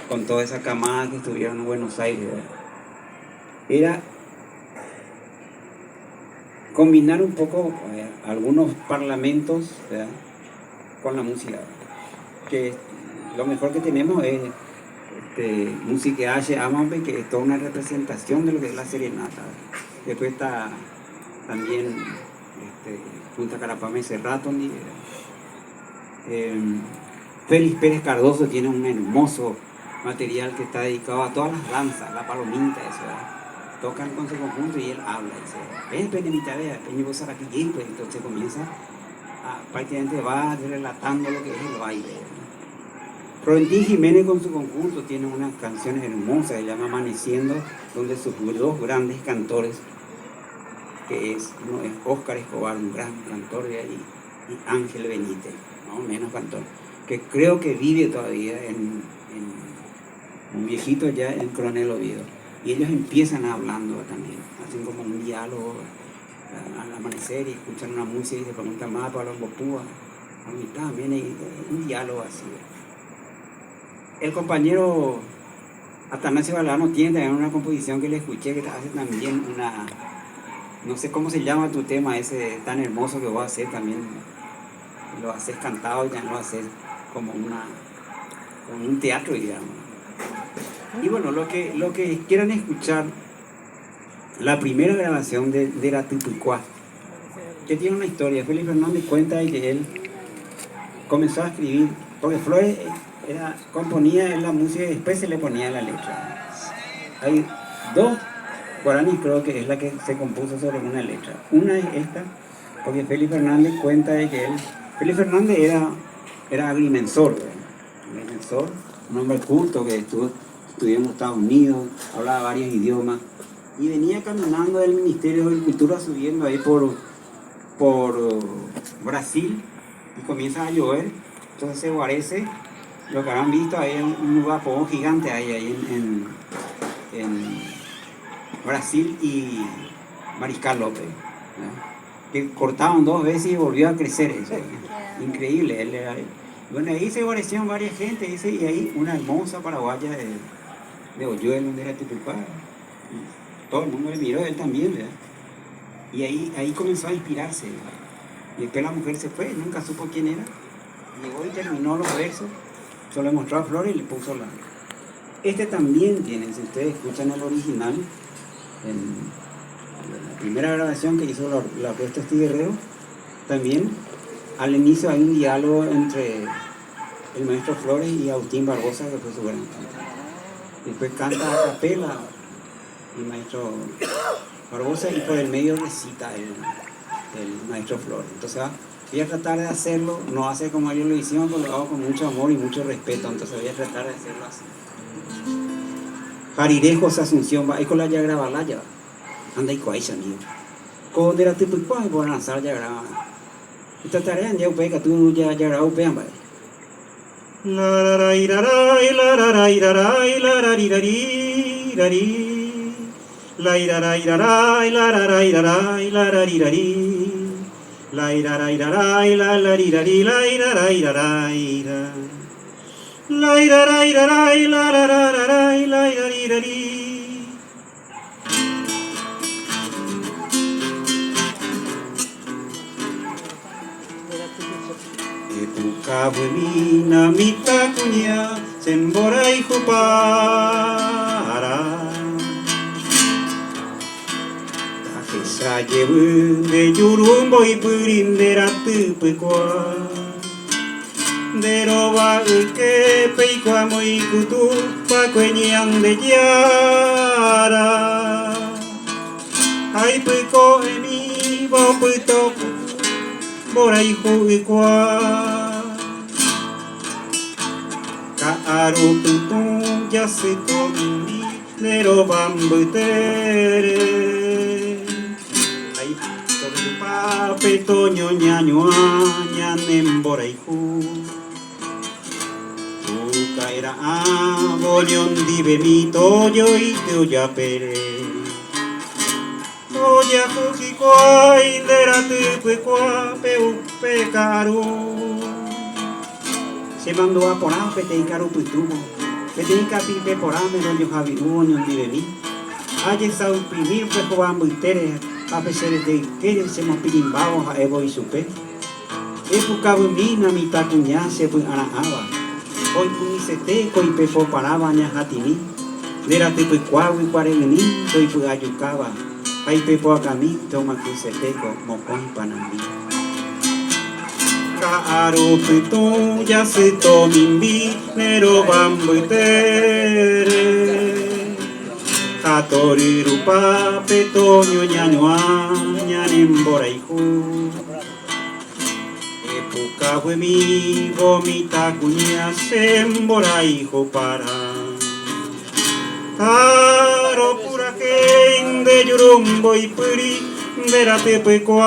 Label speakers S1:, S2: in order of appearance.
S1: con toda esa camada que estuvieron en Buenos Aires, ¿verdad? Era combinar un poco algunos parlamentos, ¿verdad?, con la música, que lo mejor que tenemos es Música H. Amambe, que es toda una representación de lo que es la serenata. Después está también Punta Carapame Cerrato. Félix Pérez Cardoso tiene un hermoso material que está dedicado a todas las danzas, la palomita, eso, ¿verdad? Tocan con su conjunto y él habla, dice, entonces comienza prácticamente va relatando lo que es el baile. Florentín Jiménez con su conjunto tiene unas canciones hermosas, se llama Amaneciendo, donde sus dos grandes cantores, uno es Óscar Escobar, un gran cantor de ahí, y Ángel Benítez, ¿no?, menos cantor, que creo que vive todavía un viejito ya en Coronel Oviedo. Y ellos empiezan hablando también, hacen como un diálogo al amanecer y escuchan una música y se preguntan más para los bopúas, a mitad viene un diálogo así. El compañero Atanasio Galano tiene también una composición que le escuché, que hace también una, no sé cómo se llama tu tema ese tan hermoso que vos haces también, lo haces cantado y ya lo haces como un teatro, digamos. Y bueno, lo que quieran escuchar, la primera grabación de la Tutucuá, que tiene una historia. Félix Fernández cuenta de que él comenzó a escribir, porque Flores componía en la música y después se le ponía la letra. Hay dos guaraníes, creo que es la que se compuso sobre una letra. Una es esta, porque Félix Fernández cuenta de que Félix Fernández era agrimensor, un hombre culto que estudió en Estados Unidos, hablaba varios idiomas, y venía caminando del Ministerio de Cultura subiendo ahí por Brasil, y comienza a llover, entonces se guarece. Lo que habrán visto ahí es un vapor gigante ahí en Brasil y Mariscal López, ¿no?, que cortaron 2 veces y volvió a crecer eso. Increíble. Bueno, ahí se guarecieron varias gente, dice, y ahí una hermosa paraguaya de Oyuelo, donde era Tupilpá. Todo el mundo le miró, él también, ¿verdad? Y ahí comenzó a inspirarse, ¿verdad? Y después la mujer se fue, nunca supo quién era. Llegó y terminó los versos, se lo mostró a Flores y le puso la... Este también tiene, si ustedes escuchan el original, en la primera grabación que hizo la orquesta Guerrero, también al inicio hay un diálogo entre el maestro Flores y Agustín Barbosa, que fue su gran cantante. Después canta a capela el maestro Barbosa y por el medio recita el maestro Flores. Entonces voy a tratar de hacerlo, no hace como ellos lo hicieron, pero lo hago con mucho amor y mucho respeto, entonces voy a tratar de hacerlo así. Jarirejos Asunción, va, ahí con la ya graba la ya, anda y coaisha mío. Con de la tipo y pues, por lanzar ya graba. Esta tarea ya upeka, tú ya graba upean, va. La la la la la la la la la la la la ira ra ira ra la ra ra ira ra la ra ira ri la ira ra ira ra la la ira ri la ira ra ira ra ira la ira ra ira ra la ra ra ra la ira ira ri. Epuka buemina mita kunya sembora ikupara sa llevu de yurumbo y purin de la tupekwa de roba que peikwa muy kutu pa kwenyang de yara ay peko emi bo puto bora hijo ikwa ka aru putu ya se tondi de roba mbutere petoño ñañoa ñanembora hijo tu caerá a boñón dive mi toyo y te oya pere oya jujicua indera tupecua peupe caro se mandó a poner pete y caro puitumo Petei capipe porame no yo javi uño diremi. Aye sau primir pues jugando itere a pesar de que se nos pirimbao a evo y supe. Época bumina mitad cuñá se fue anaaba. Hoy cunisete coi pepo paraba ña hatini. Dera te pues cuau y cuarevini soy pues ayucaba. Hay pepo a camí toma cuiseteco mocón panambi. Kaaro putu ya se tomimbi nero bambuitere. Katori rupa petonyo ñañua ñanembora hijo. Época mi vomita cuña sembora hijo para. Taro pura que de yurumbo y puri verate pecua.